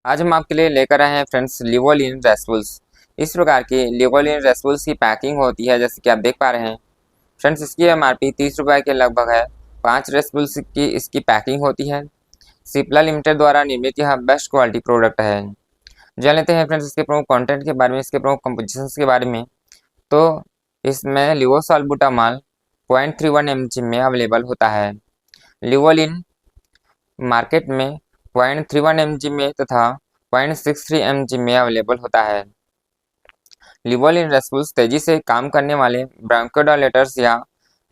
आज हम आपके लिए लेकर आए हैं फ्रेंड्स लिवोलिन रेस्पुल्स। इस प्रकार की लिवोलिन रेस्पुल्स की पैकिंग होती है जैसे कि आप देख पा रहे हैं फ्रेंड्स। इसकी एमआरपी 30 रुपये के लगभग है। 5 रेस्पुल्स की इसकी पैकिंग होती है। सिप्ला लिमिटेड द्वारा निर्मित यह बेस्ट क्वालिटी प्रोडक्ट है। जान लेते हैं फ्रेंड्स इसके प्रमुख कंटेंट के बारे में, इसके प्रमुख कंपोजिशन के बारे में। तो इसमें लिवोसाल्बुटामॉल 0.31 mg में अवेलेबल होता है। लिवोलिन मार्केट में 0.31 mg में तथा 0.63 mg में अवेलेबल होता है। लिवोलिन रेस्पुल्स तेजी से काम करने वाले ब्रोंकोडायलेटर्स या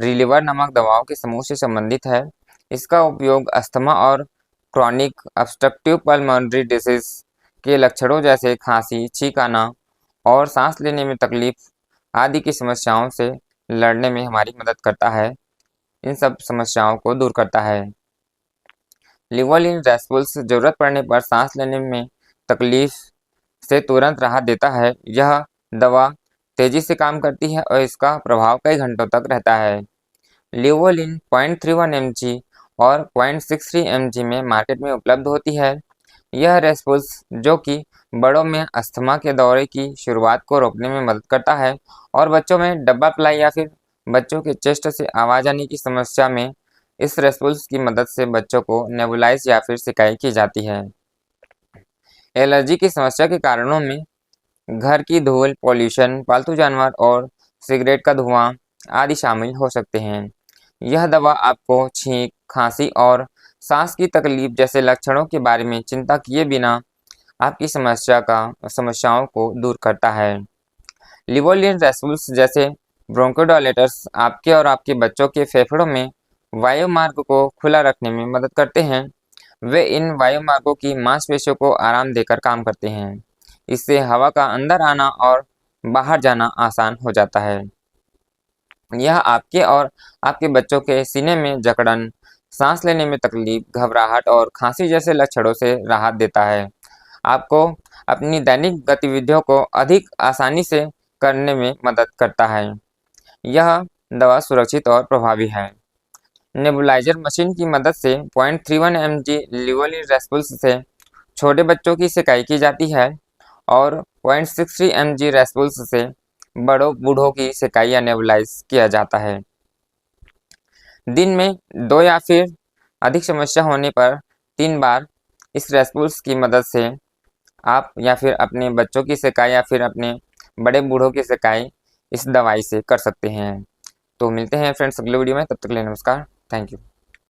रिलीवर नामक दवाओं के समूह से संबंधित है। इसका उपयोग अस्थमा और क्रॉनिक ऑब्स्ट्रक्टिव पल्मोनरी डिजीज के लक्षणों जैसे खांसी, छींक आना और सांस लेने में तकलीफ आदि की समस्याओं से लड़ने में हमारी मदद करता है। इन सब समस्याओं को दूर करता है। लिवोलिन रेस्पुल्स जरूरत पड़ने पर सांस लेने में तकलीफ से तुरंत राहत देता है। यह दवा तेजी से काम करती है और इसका प्रभाव कई घंटों तक रहता है। लिवोलिन 0.31 mg और 0.63 mg में मार्केट में उपलब्ध होती है। यह रेस्पुल्स जो कि बड़ों में अस्थमा के दौरे की शुरुआत को रोकने में मदद करता है और बच्चों में डब्बा पिलाई या फिर बच्चों के चेस्ट से आवाज़ आने की समस्या में इस रेस्पुल्स की मदद से बच्चों को नेबुलाइज या फिर सिकाई की जाती है। एलर्जी की समस्या के कारणों में घर की धूल, पॉल्यूशन, पालतू जानवर और सिगरेट का धुआं आदि शामिल हो सकते हैं। यह दवा आपको छींक, खांसी और सांस की तकलीफ जैसे लक्षणों के बारे में चिंता किए बिना आपकी समस्याओं को दूर करता है। लिवोलिन रेस्पुल्स जैसे ब्रोंकोडायलेटर्स आपके और आपके बच्चों के फेफड़ों में वायुमार्ग को खुला रखने में मदद करते हैं। वे इन वायुमार्गों की मांसपेशियों को आराम देकर काम करते हैं। इससे हवा का अंदर आना और बाहर जाना आसान हो जाता है। यह आपके और आपके बच्चों के सीने में जकड़न, सांस लेने में तकलीफ, घबराहट और खांसी जैसे लक्षणों से राहत देता है। आपको अपनी दैनिक गतिविधियों को अधिक आसानी से करने में मदद करता है। यह दवा सुरक्षित और प्रभावी है। नेबुलाइजर मशीन की मदद से 0.31 mg लिवोलिन रेस्पुल्स से छोटे बच्चों की सिकाई की जाती है और 0.63 mg रेस्पुल्स से बूढ़ों की सिकाई या नेबुलाइज किया जाता है। दिन में 2 या फिर अधिक समस्या होने पर 3 बार इस रेस्पुल्स की मदद से आप या फिर अपने बच्चों की सिकाई या फिर अपने बड़े बूढ़ों की सिकाई इस दवाई से कर सकते हैं। तो मिलते हैं फ्रेंड्स अगले वीडियो में, तब तक के लिए नमस्कार, थैंक यू।